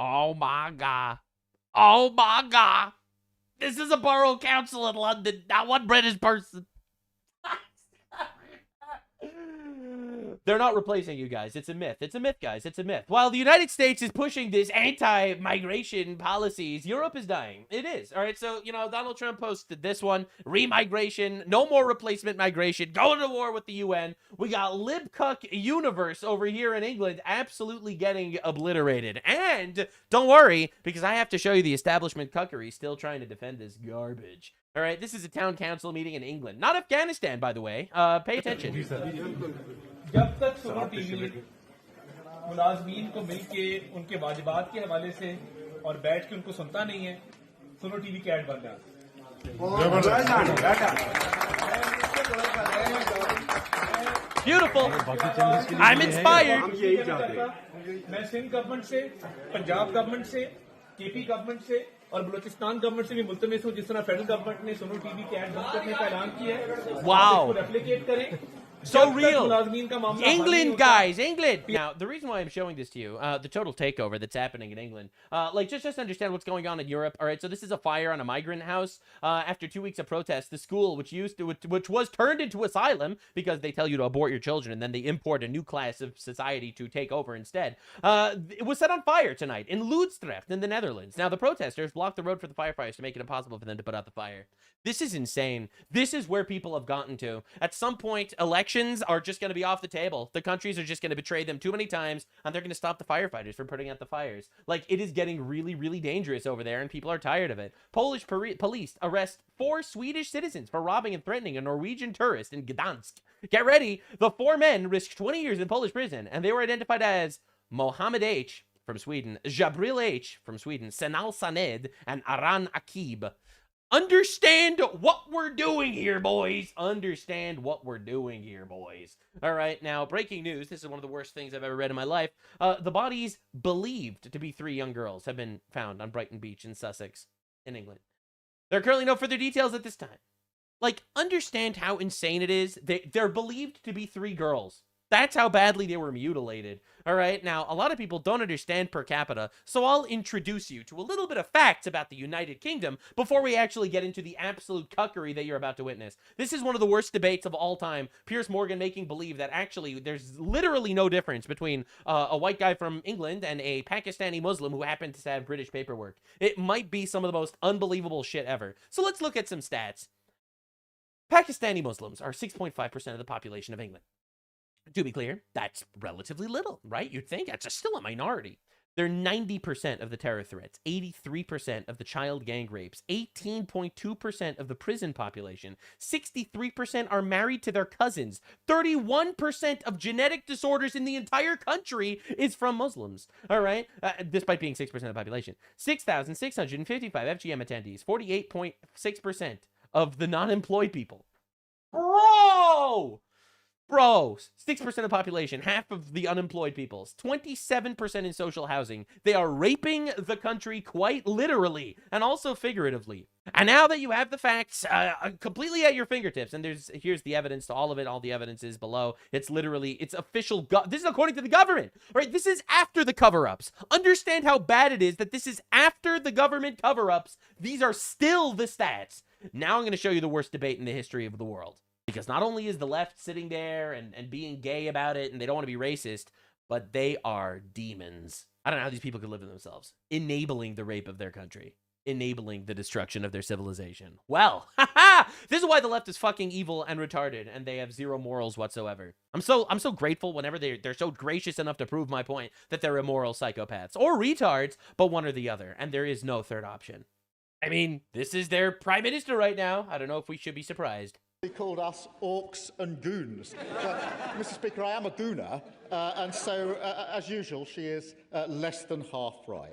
Oh my god. Oh my god. This is a borough council in London, not one British person. They're not replacing you guys. It's a myth. It's a myth, guys. It's a myth. While the United States is pushing this anti-migration policies, Europe is dying. It is. All right. So, you know, Donald Trump posted this one. Remigration. No more replacement migration. Going to war with the UN. We got libcuck universe over here in England absolutely getting obliterated. And don't worry, because I have to show you the establishment cuckery still trying to defend this garbage. All right, this is a town council meeting in England. Not Afghanistan, by the way. Pay attention. जब तक सोनो TV मुलाजमीन को मिलके उनके वाजिबात के हवाले से और बैठ के उनको सुनता नहीं है, सोनो टीवी के ऐड बन रहा है। Beautiful. I'm inspired. मैं सिंध गवर्नमेंट से, पंजाब गवर्नमेंट से, केपी गवर्नमेंट से और बलूचिस्तान गवर्नमेंट से भी मुल्तमिस हूँ, जिस तरह फेडरल गवर्नमेंट ने सोनो टीवी के ऐड बंद करने का ऐलान किया है। Wow. रेप्लिकेट करें। So real. England, guys, England. Now, the reason why I'm showing this to you, the total takeover that's happening in England, like, just understand what's going on in Europe. All right, so this is a fire on a migrant house. After 2 weeks of protest, the school, which was turned into asylum because they tell you to abort your children and then they import a new class of society to take over instead, it was set on fire tonight in Loodstrecht in the Netherlands. Now, the protesters blocked the road for the firefighters to make it impossible for them to put out the fire. This is insane. This is where people have gotten to. At some point, elections are just going to be off the table. The countries are just going to betray them too many times, and they're going to stop the firefighters from putting out the fires. Like, it is getting really, really dangerous over there, and people are tired of it. Polish police arrest 4 Swedish citizens for robbing and threatening a Norwegian tourist in Gdansk. Get ready. The 4 men risked 20 years in Polish prison, and they were identified as Mohammed H. from Sweden, Jabril H. from Sweden, Senal Saned, and Aran Akib. Understand what we're doing here, boys. Understand what we're doing here, boys. All right, now, breaking news. This is one of the worst things I've ever read in my life. The bodies believed to be 3 young girls have been found on Brighton Beach in Sussex, in England. There are currently no further details at this time. Like, understand how insane it is. They're believed to be 3 girls. That's how badly they were mutilated. All right, now, a lot of people don't understand per capita, so I'll introduce you to a little bit of facts about the United Kingdom before we actually get into the absolute cuckery that you're about to witness. This is one of the worst debates of all time. Piers Morgan making believe that actually there's literally no difference between a white guy from England and a Pakistani Muslim who happens to have British paperwork. It might be some of the most unbelievable shit ever. So let's look at some stats. Pakistani Muslims are 6.5% of the population of England. To be clear, that's relatively little, right? You'd think that's still a minority. They're 90% of the terror threats, 83% of the child gang rapes, 18.2% of the prison population, 63% are married to their cousins, 31% of genetic disorders in the entire country is from Muslims, all right? Despite being 6% of the population. 6,655 FGM attendees, 48.6% of the non-employed people. Bro, 6% of the population, half of the unemployed peoples, 27% in social housing. They are raping the country quite literally and also figuratively. And now that you have the facts completely at your fingertips, and here's the evidence to all of it. All the evidence is below. It's literally, it's official. This is according to the government, right? This is after the cover-ups. Understand how bad it is that this is after the government cover-ups. These are still the stats. Now I'm going to show you the worst debate in the history of the world. Because not only is the left sitting there and being gay about it and they don't want to be racist, but they are demons. I don't know how these people could live with themselves. Enabling the rape of their country. Enabling the destruction of their civilization. Well, this is why the left is fucking evil and retarded and they have zero morals whatsoever. I'm so grateful whenever they're so gracious enough to prove my point that they're immoral psychopaths or retards, but one or the other, and there is no third option. I mean, this is their prime minister right now. I don't know if we should be surprised. He called us orcs and goons. Mr. Speaker, I am a gooner, and so, as usual, she is less than half right.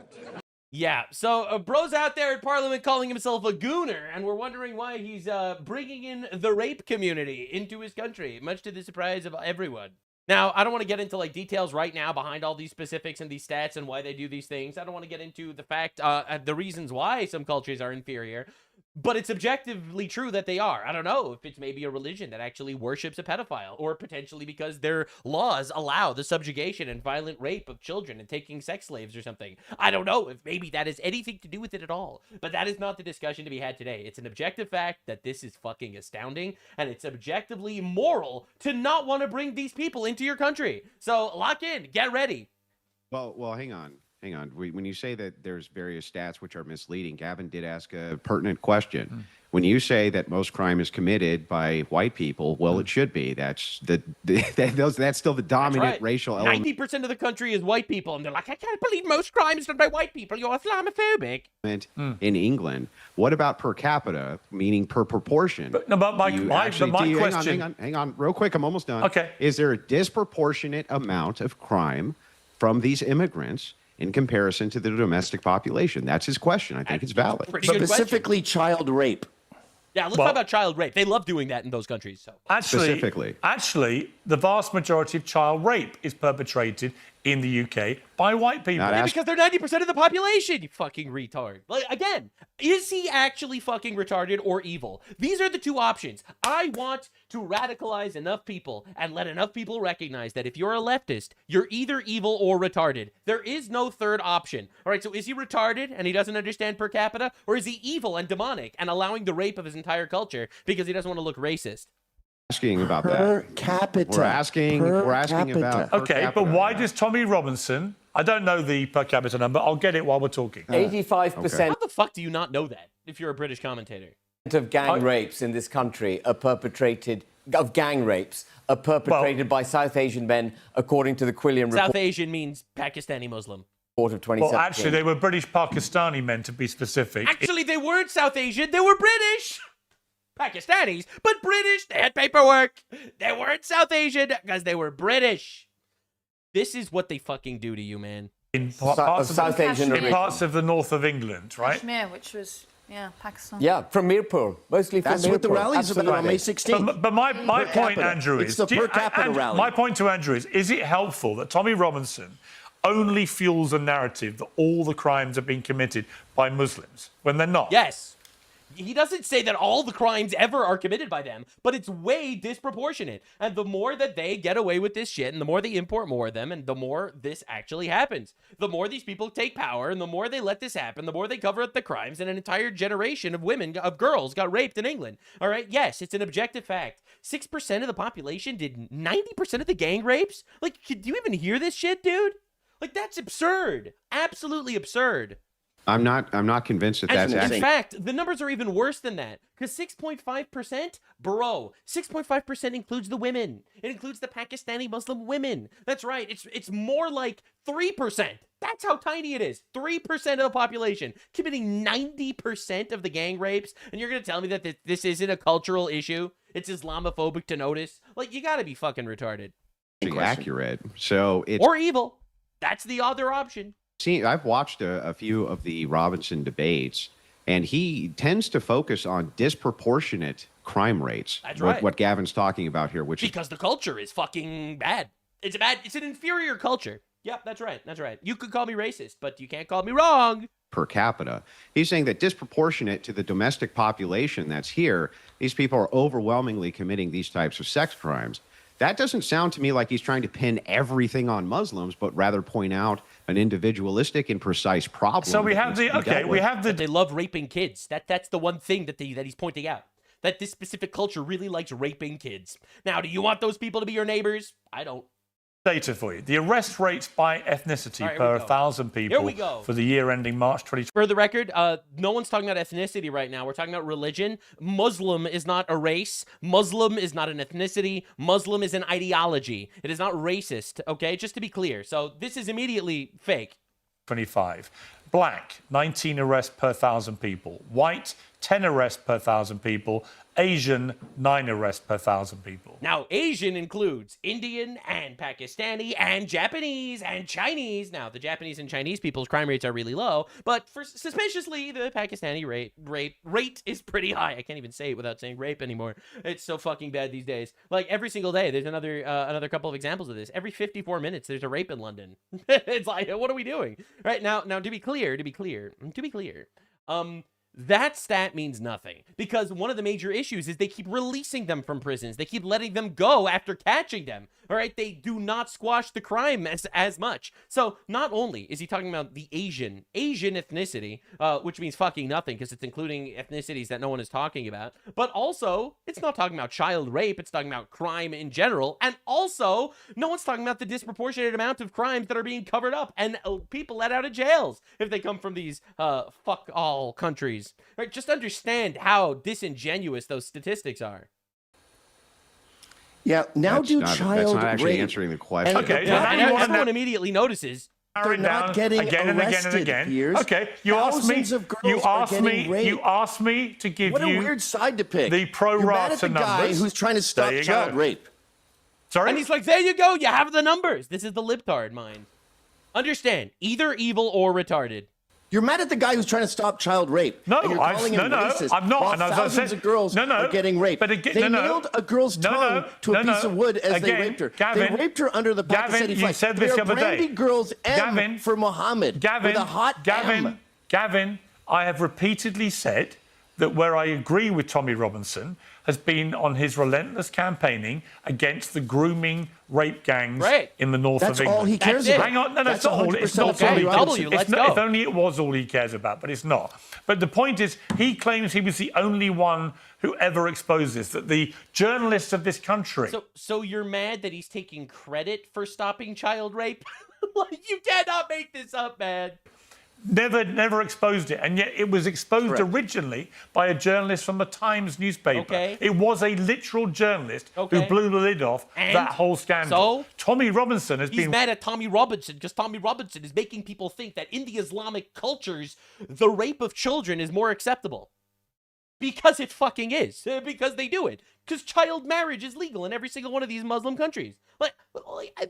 Yeah, so bro's out there at Parliament calling himself a gooner, and we're wondering why he's bringing in the rape community into his country, much to the surprise of everyone. Now, I don't want to get into like details right now behind all these specifics and these stats and why they do these things. I don't want to get into the fact, the reasons why some cultures are inferior. But it's objectively true that they are. I don't know if it's maybe a religion that actually worships a pedophile, or potentially because their laws allow the subjugation and violent rape of children and taking sex slaves or something. I don't know if maybe that has anything to do with it at all. But that is not the discussion to be had today. It's an objective fact that this is fucking astounding, and it's objectively immoral to not want to bring these people into your country. So lock in, get ready. Well, hang on. When you say that there's various stats which are misleading, Gavin did ask a pertinent question. When you say that most crime is committed by white people, well, it should be. That's still the dominant racial element. 90% of the country is white people, and they're like, I can't believe most crime is done by white people. You're Islamophobic. In England, what about per capita, meaning per proportion? But my question. Hang on, real quick. I'm almost done. Okay. Is there a disproportionate amount of crime from these immigrants in comparison to the domestic population? That's his question. I think it's valid. Specifically, child rape. Yeah, let's talk about child rape. They love doing that in those countries. So Specifically, the vast majority of child rape is perpetrated in the UK by white people. Because they're 90% of the population, you fucking retard. Like, again, is he actually fucking retarded or evil? These are the two options. I want to radicalize enough people and let enough people recognize that if you're a leftist, you're either evil or retarded. There is no third option. All right, so is he retarded and he doesn't understand per capita? Or is he evil and demonic and allowing the rape of his entire culture because he doesn't want to look racist? Asking about per that. Capita. We're asking about per Okay, capita. but why does Tommy Robinson, I don't know the per capita number, I'll get it while we're talking. 85% How the fuck do you not know that if you're a British commentator? of gang rapes in this country are perpetrated by South Asian men, according to the Quillian report. South Asian means Pakistani Muslim. Of 2017. Well, actually, they were British Pakistani men, to be specific. Actually, they weren't South Asian. They were British. Pakistanis, but British. They had paperwork. They weren't South Asian because they were British. This is what they fucking do to you, man. In parts of the north of England, right? Kashmir, which was, Pakistan. Yeah, from Mirpur, mostly from Mirpur. That's what the rally's about on May 16th. But my point, Andrew, is... It's the per capita rally. My point to Andrew is it helpful that Tommy Robinson only fuels a narrative that all the crimes are being committed by Muslims when they're not? Yes. He doesn't say that all the crimes ever are committed by them, but it's way disproportionate. And the more that they get away with this shit, and the more they import more of them, and the more this actually happens. The more these people take power, and the more they let this happen, the more they cover up the crimes, and an entire generation of girls got raped in England. All right, yes, it's an objective fact. 6% of the population did 90% of the gang rapes? Like, do you even hear this shit, dude? Like, that's absurd. Absolutely absurd. I'm not convinced that that's In fact, the numbers are even worse than that. Because 6.5%, bro, 6.5% includes the women. It includes the Pakistani Muslim women. That's right. It's more like 3%. That's how tiny it is. 3% of the population committing 90% of the gang rapes. And you're going to tell me that this isn't a cultural issue? It's Islamophobic to notice? Like, you got to be fucking retarded. Accurate. So it's... Or evil. That's the other option. See, I've watched a few of the Robinson debates, and he tends to focus on disproportionate crime rates. That's right. What Gavin's talking about here, because the culture is fucking bad. It's an inferior culture. Yep, that's right. That's right. You could call me racist, but you can't call me wrong. Per capita. He's saying that disproportionate to the domestic population that's here, these people are overwhelmingly committing these types of sex crimes. That doesn't sound to me like he's trying to pin everything on Muslims, but rather point out an individualistic and precise problem. So we have They love raping kids. That's the one thing that he's pointing out. That this specific culture really likes raping kids. Now, do you want those people to be your neighbors? I don't. Data for you. The arrest rates by ethnicity per 1,000 people for the year ending March 2020. For the record, no one's talking about ethnicity right now. We're talking about religion. Muslim is not a race. Muslim is not an ethnicity. Muslim is an ideology. It is not racist, okay? Just to be clear. So this is immediately fake. 25. Black, 19 arrests per 1,000 people. White, 10 arrests per 1,000 people. Asian, 9 arrests per 1,000 people. Now, Asian includes Indian and Pakistani and Japanese and Chinese. Now, the Japanese and Chinese people's crime rates are really low, but suspiciously, the Pakistani rate is pretty high. I can't even say it without saying rape anymore. It's so fucking bad these days. Like, every single day, there's another couple of examples of this. Every 54 minutes, there's a rape in London. It's like, what are we doing? Right now, to be clear, that stat means nothing, because one of the major issues is they keep releasing them from prisons. They keep letting them go after catching them. All right, they do not squash the crime as much. So not only is he talking about the Asian ethnicity, which means fucking nothing because it's including ethnicities that no one is talking about, but also it's not talking about child rape. It's talking about crime in general, and also no one's talking about the disproportionate amount of crimes that are being covered up and people let out of jails if they come from these fuck all countries. Right? Just understand how disingenuous those statistics are. Yeah, now That's do not, child that's not actually rape. answering the question. Okay, Yeah, now and you everyone immediately notices. They're not getting again and again and arrested, again. Piers. Okay, you asked me. Thousands of girls You are asked getting me. raped. You asked me to give What a you weird side to pick. the pro You're mad at rata the guy numbers. who's trying to stop There you child go. rape. Sorry. And he's like, there you go, you have the numbers. This is the libtard mind. Understand, either evil or retarded. You're mad at the guy who's trying to stop child rape. No, and you're calling him racist, I'm not. while And as I thousands said, of girls are getting raped. But again, they nailed a girl's tongue to a piece of wood as they raped her. Gavin, they raped her under the Pakistani Gavin, flag. you said They this are the other day. branding girls M Gavin, for Muhammad with a hot M. Gavin, I have repeatedly said that where I agree with Tommy Robinson has been on his relentless campaigning against the grooming rape gangs in the north That's of England. all he cares about. Hang on, no, That's it's not all. It's not all he W, let's go. If only it was all he cares about, but it's not. But the point is, he claims he was the only one who ever exposed this, that the journalists of this country... So you're mad that he's taking credit for stopping child rape? Like, you cannot make this up, man. Never exposed it, and yet it was exposed originally by a journalist from the Times newspaper. Okay. It was a literal journalist who blew the lid off that whole scandal. So? Tommy Robinson has He's been... mad at Tommy Robinson because Tommy Robinson is making people think that in the Islamic cultures, the rape of children is more acceptable. Because it fucking is. Because they do it. Because child marriage is legal in every single one of these Muslim countries. Like,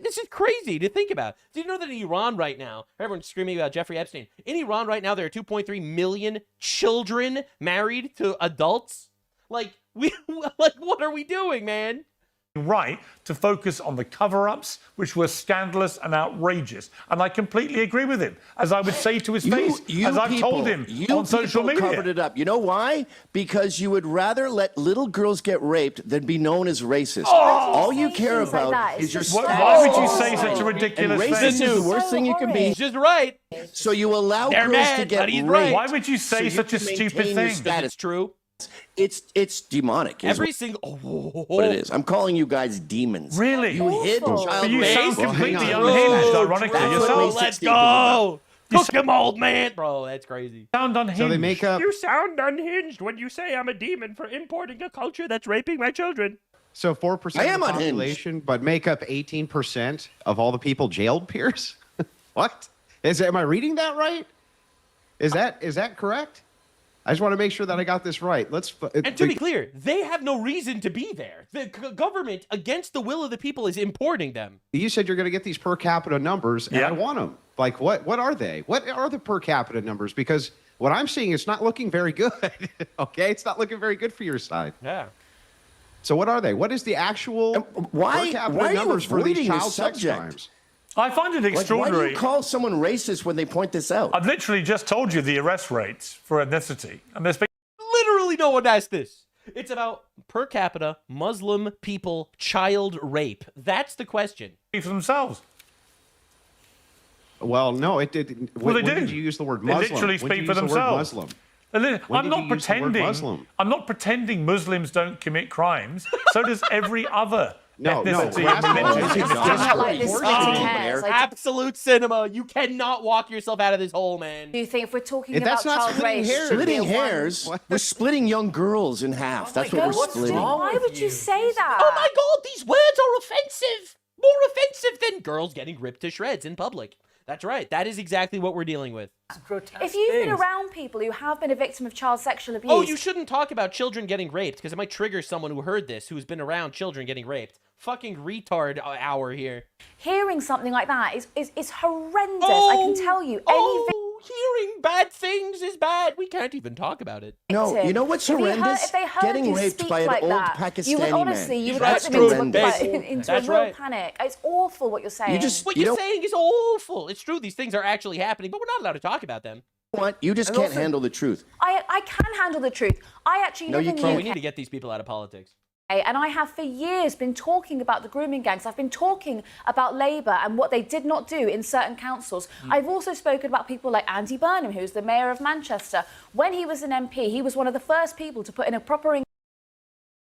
this is crazy to think about. Do you know that in Iran right now, everyone's screaming about Jeffrey Epstein. In Iran right now, there are 2.3 million children married to adults. Like, what are we doing, man? Right to focus on the cover-ups, which were scandalous and outrageous. And I completely agree with him, as I would say to his face, as I've told him on social media. You covered it up. You know why? Because you would rather let little girls get raped than be known as racist. All you care about is your status. Why would you say such a ridiculous thing? And racist is the worst thing you can be. He's just right. So you allow girls to get raped. Why would you say such a stupid thing? It's true. It's demonic. Every single... What it is. I'm calling you guys demons. Really? You hid child But you rape. sound completely unhinged, ironically. That's You what sound... makes Let's go! Cook him, old man! Bro, that's crazy. unhinged. So they make up. You sound unhinged when you say I'm a demon for importing a culture that's raping my children. So 4% I of am the unhinged. population, but make up 18% of all the people jailed, Piers? What? Am I reading that right? Is that correct? I just want to make sure that I got this right. And to be clear, they have no reason to be there. The government, against the will of the people, is importing them. You said you're going to get these per capita numbers, and I want them. Like, what are they? What are the per capita numbers? Because what I'm seeing is not looking very good. Okay, it's not looking very good for your side. Yeah. So what are they? What is the actual per capita numbers for these child sex crimes? I find it extraordinary. Why do you call someone racist when they point this out? I've literally just told you the arrest rates for ethnicity. And there's been... Literally no one asked this. It's about per capita, Muslim people, child rape. That's the question. For themselves. Well, no, it did. Well, they when do. did you use the word Muslim? They literally When did speak you for use the word themselves. Muslim? I'm did not you use the word pretending. Muslim? I'm not pretending Muslims don't commit crimes. So does every other ethnicity. Absolute cinema. You cannot walk yourself out of this hole, man. Do you think if we're talking about child rape, splitting hairs, we're splitting young girls in half. That's what we're splitting. Why would you say that? Oh my God, these words are offensive. More offensive than girls getting ripped to shreds in public. That's right. That is exactly what we're dealing with. If you've been around people who have been a victim of child sexual abuse... Oh, you shouldn't talk about children getting raped because it might trigger someone who heard this, who's been around children getting raped. Fucking retard hour here. Hearing something like that is horrendous. I can tell you. Hearing bad things is bad. We can't even talk about it. No, you know what's horrendous? If they heard Getting you raped speak by an like old that, Pakistani you would honestly, man. you would That's put them true. into a real panic. It's awful what you're saying. What you're saying is awful. It's true. These things are actually happening, but we're not allowed to talk about them. What? You just can't handle the truth. I can handle the truth. I actually live in the UK. We need to get these people out of politics. And I have for years been talking about the grooming gangs. I've been talking about Labour and what they did not do in certain councils. I've also spoken about people like Andy Burnham, who's the mayor of Manchester. When he was an MP, he was one of the first people to put in a proper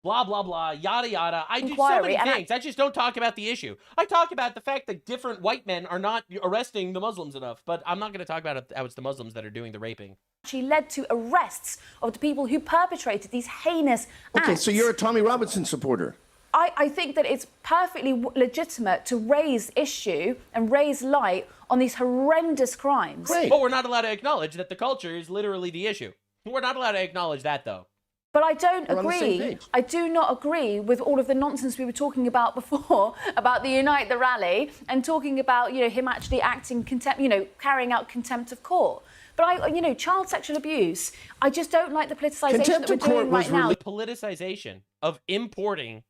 blah, blah, blah, yada, yada. I do so many things. I just don't talk about the issue. I talk about the fact that different white men are not arresting the Muslims enough, but I'm not going to talk about how it's the Muslims that are doing the raping. She led to arrests of the people who perpetrated these heinous acts. Okay, so you're a Tommy Robinson supporter. I think that it's perfectly legitimate to raise issue and raise light on these horrendous crimes. Great. But we're not allowed to acknowledge that the culture is literally the issue. We're not allowed to acknowledge that, though. But I don't We're on the same agree. page. I do not agree with all of the nonsense we were talking about before, about the Unite the Rally, and talking about, you know, him actually acting contempt, you know, carrying out contempt of court. But you know, child sexual abuse, I just don't like the politicization that we're doing right now. The politicization of importing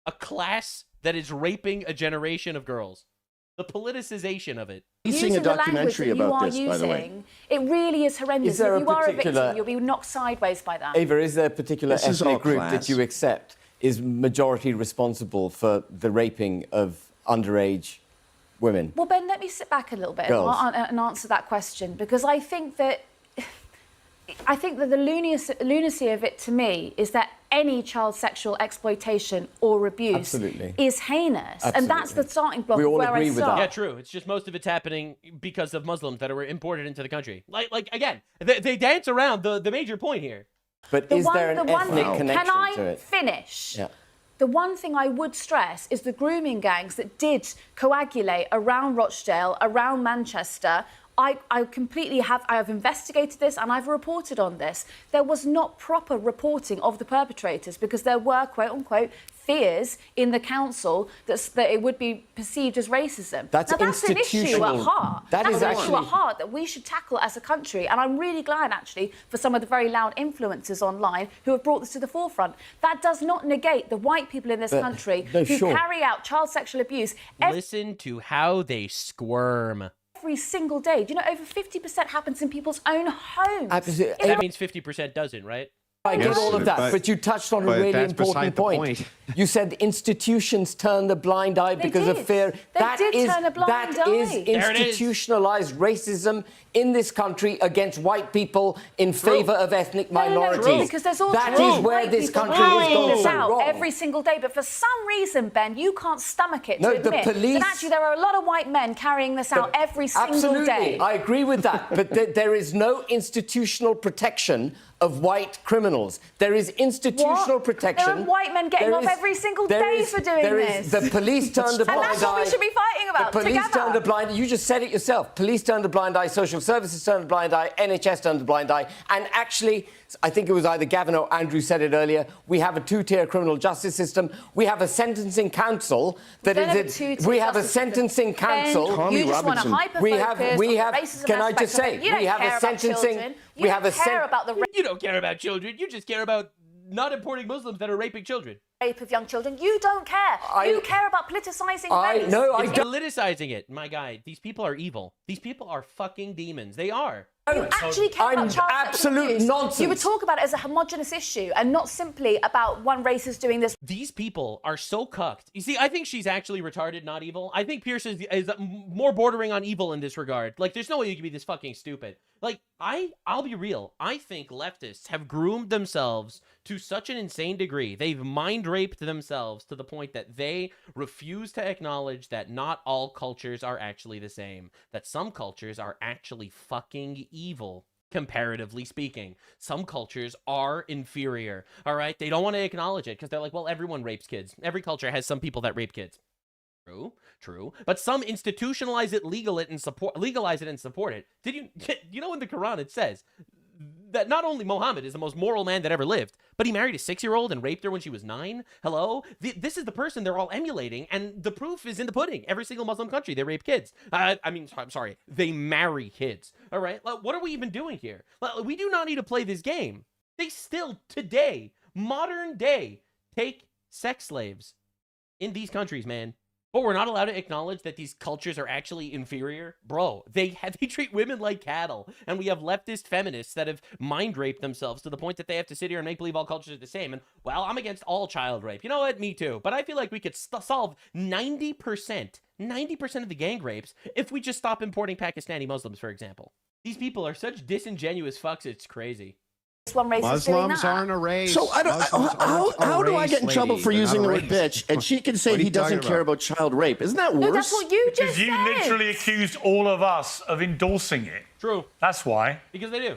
a class that is raping a generation of girls. The politicization of it. He's seeing a documentary about this, by the way. It really is horrendous. Is there if you are a victim, particular- you'll be knocked sideways by that. Ava, is there a particular This is all ethnic group class. that you accept is majority responsible for the raping of underage women? Well, Ben, let me sit back a little bit Girls. and answer that question, because I think that the lunacy of it to me is that any child sexual exploitation or abuse Absolutely. is heinous. Absolutely. And that's the starting block We of all where agree I with start. that. Yeah, true. It's just most of it's happening because of Muslims that were imported into the country. Like again, they dance around the major point here. But is there an ethnic connection Can I to it? finish? Yeah. The one thing I would stress is the grooming gangs that did coagulate around Rochdale, around Manchester. I completely have investigated this and I've reported on this. There was not proper reporting of the perpetrators because there were, quote unquote, fears in the council that it would be perceived as racism. That's now, that's an issue at institutional. heart. That is that's an issue actually- at heart that we should tackle as a country. And I'm really glad, actually, for some of the very loud influencers online who have brought this to the forefront. That does not negate the white people in this country no, who sure. carry out child sexual abuse Listen to how they squirm. every single day. Do you know over 50% happens in people's own homes? Absolutely. That means 50% doesn't, right? I get Yes, all of that, but you touched on a but really that's important beside the point. point. You said institutions turn the blind eye because of did. fear. They That did is turn a blind that is eye. There it is. institutionalized racism in this country against white people in favour of ethnic No, minorities. because there's all That sorts is of where white this people country has carrying gone this so out wrong. every single day. But for some reason, Ben, you can't stomach it No, to the admit police- that actually there are a lot of white men carrying this out every single day. Absolutely, I agree with that. But there is no institutional protection of white criminals. There is institutional What? protection. There are white men getting There off is- every single there day is- for doing there is- this. The police turned a blind eye. And that's what we should be fighting about The police together. turned a blind eye. You just said it yourself. Police turned a blind eye. Social services turned a blind eye. NHS turned a blind eye. And actually, I think it was either Gavin or Andrew said it earlier, we have a two-tier criminal justice system. We have a sentencing council that Don't have a is... two-tier We have a justice system. sentencing council. Ben, Tommy you just want to Robinson. hyper-focus we on have the racism can I aspect just of say it. You don't we have care a about sentencing children. You we don't have a care about the You don't care about children. You just care about not importing Muslims that are raping children. rape of young children. You don't care. You care about politicizing race. No, I It's don't. politicizing it, my guy. These people are evil. These people are fucking demons. They are. You actually care about child sexual absolute abuse. nonsense. You would talk about it as a homogenous issue and not simply about one race is doing this. These people are so cucked. You see, I think she's actually retarded, not evil. I think Piers is more bordering on evil in this regard. Like, there's no way you can be this fucking stupid. Like, I'll be real. I think leftists have groomed themselves to such an insane degree. They've mind raped themselves to the point that they refuse to acknowledge that not all cultures are actually the same. That some cultures are actually fucking evil. Comparatively speaking, some cultures are inferior. All right, they don't want to acknowledge it because they're like, well, everyone rapes kids. Every culture has some people that rape kids. True. But some institutionalize it, legalize it, and support it. You know in the Quran it says that not only Muhammad is the most moral man that ever lived, but he married a 6-year-old and raped her when she was 9. Hello? This is the person they're all emulating, and the proof is in the pudding. Every single Muslim country, they rape kids. I'm sorry, they marry kids. All right? What are we even doing here? We do not need to play this game. They still, today, modern day, take sex slaves in these countries, man. But we're not allowed to acknowledge that these cultures are actually inferior. Bro, they treat women like cattle. And we have leftist feminists that have mind raped themselves to the point that they have to sit here and make believe all cultures are the same. And, well, I'm against all child rape. You know what? Me too. But I feel like we could solve 90% of the gang rapes if we just stop importing Pakistani Muslims, for example. These people are such disingenuous fucks, it's crazy. One race Muslims aren't a race. So I don't. How do I get in trouble for using the word bitch? And she can say he doesn't care about child rape. Isn't that worse? No, that's what you just Because you literally accused all of us of endorsing it. True. That's why. Because they do.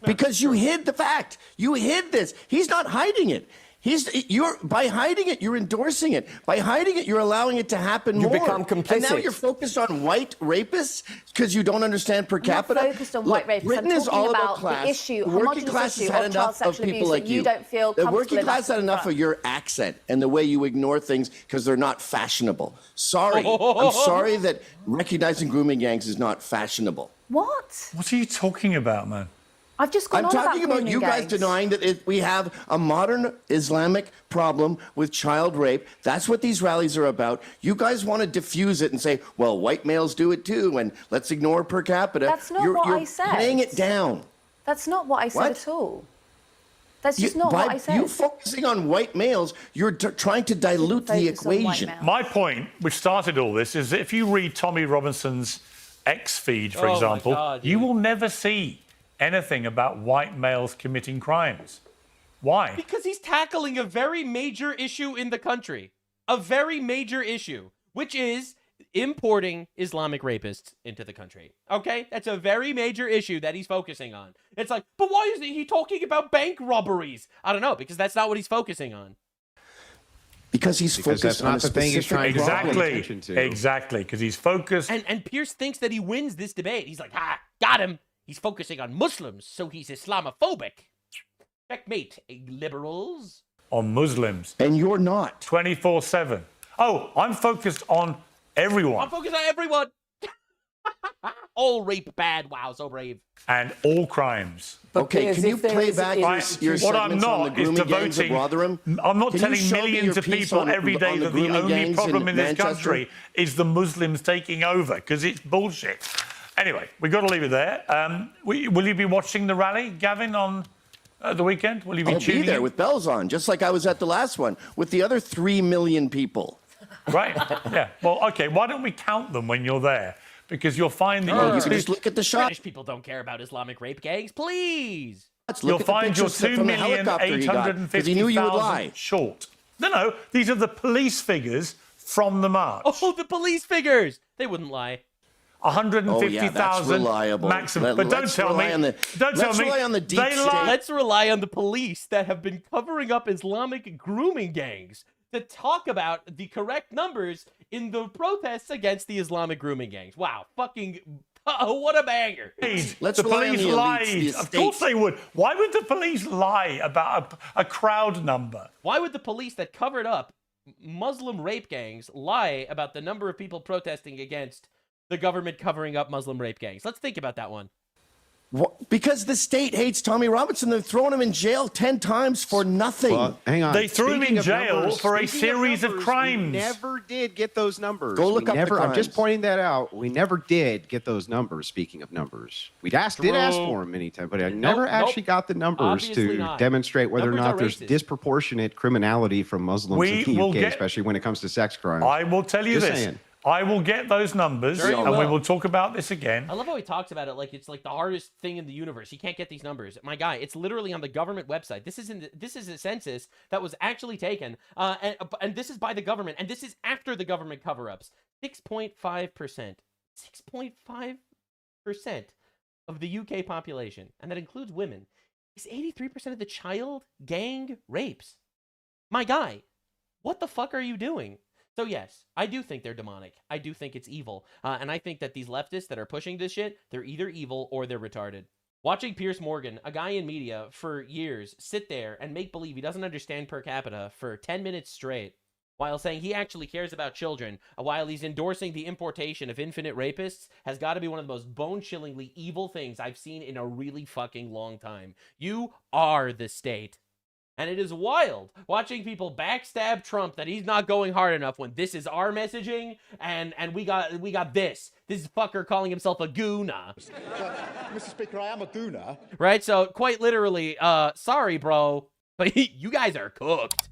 Because you hid the fact. You hid this. He's not hiding it. By hiding it, you're endorsing it. By hiding it, you're allowing it to happen more. You become complicit. And now you're focused on white rapists because you don't understand per capita. I'm not focused on white rapists. Britain I'm is all talking about about class. the issue, The working class has had enough of people like you. You don't feel the comfortable working class had enough enough of your accent and the way you ignore things because they're not fashionable. Sorry. I'm sorry that recognizing grooming gangs is not fashionable. What? What are you talking about, man? I've just gone I'm on talking about you guys gangs. denying that we have a modern Islamic problem with child rape. That's what these rallies are about. You guys want to diffuse it and say, well, white males do it too, and let's ignore per capita. That's not what I said. You're playing it down. That's not what I said What? at all. That's just not what I said. You focusing on white males, you're trying to dilute the Focus on white equation. males. My point, which started all this, is that if you read Tommy Robinson's X feed, for Oh my example, God, you dude. will never see anything about white males committing crimes. Why? Because he's tackling a very major issue in the country. A very major issue, which is importing Islamic rapists into the country. Okay? That's a very major issue that he's focusing on. It's like, but why isn't he talking about bank robberies? I don't know, because that's not what he's focusing on. Because he's focused that's on not a the thing he's specific trying to draw problem. attention to. Exactly, because he's focused. And Piers thinks that he wins this debate. He's like, ha, got him. He's focusing on Muslims, so he's Islamophobic. Checkmate, liberals. On Muslims. And you're not. 24/7. Oh, I'm focused on everyone. I'm focused on everyone. All rape bad. Wow, so brave. And all crimes. Okay, Piers, can you if there play is- back if- your What I'm segments on the not is grooming gangs of devoting. Rotherham? I'm not Can you telling show me millions your of piece people on- every day on the that the grooming only gangs problem in this Manchester? country is the Muslims taking over, because it's bullshit. Anyway, we've got to leave it there. Will you be watching the rally, Gavin, on the weekend? Will you be I'll tuning be there in? with bells on, just like I was at the last one, with the other 3 million people. Right, yeah. Well, OK, why don't we count them when you're there? Because you'll find that You you'll can just look at the shot. British people don't care about Islamic rape gangs. Please. Let's You'll look at the find your pictures from the helicopter he got, because he knew you would lie. 2,850,000 short. No, these are the police figures from the march. Oh, the police figures. They wouldn't lie. 150,000 that's reliable. maximum. But don't Let's tell rely me. on the- Don't tell let's me. rely on the deep they state. lie. Let's rely on the police that have been covering up Islamic grooming gangs to talk about the correct numbers in the protests against the Islamic grooming gangs. Wow, fucking, what a banger. Let's The rely on police the elites, lied. the Of course estates. they would. Why would the police lie about a crowd number? Why would the police that covered up Muslim rape gangs lie about the number of people protesting against the government covering up Muslim rape gangs? Let's think about that one. Because the state hates Tommy Robinson. They're throwing him in jail 10 times for nothing. Well, hang on. They threw him Speaking in of jail numbers- for a speaking series of numbers, crimes. We never did get those numbers. Go look We up the never, I'm just crimes. pointing that out. We never did get those numbers. Speaking of numbers, we did ask for them many times, but I never actually got the numbers Obviously to not. demonstrate whether Numbers or are not there's racist. disproportionate criminality from Muslims We in the will UK, get- especially when it comes to sex crimes. I will tell you Just this. saying. I will get those numbers, Sure you and we will. will talk about this again. I love how he talks about it like it's like the hardest thing in the universe. He can't get these numbers. My guy, it's literally on the government website. This is a census that was actually taken, and this is by the government, and this is after the government cover-ups. 6.5%. 6.5% of the UK population, and that includes women, is 83% of the child gang rapes. My guy, what the fuck are you doing? So yes, I do think they're demonic. I do think it's evil. And I think that these leftists that are pushing this shit, they're either evil or they're retarded. Watching Piers Morgan, a guy in media for years, sit there and make believe he doesn't understand per capita for 10 minutes straight, while saying he actually cares about children, while he's endorsing the importation of infinite rapists, has got to be one of the most bone-chillingly evil things I've seen in a really fucking long time. You are the state. And it is wild watching people backstab Trump that he's not going hard enough when this is our messaging, and we got this fucker calling himself a gooner. Mr. Speaker, I am a gooner. Right? So quite literally, sorry, bro, but you guys are cooked.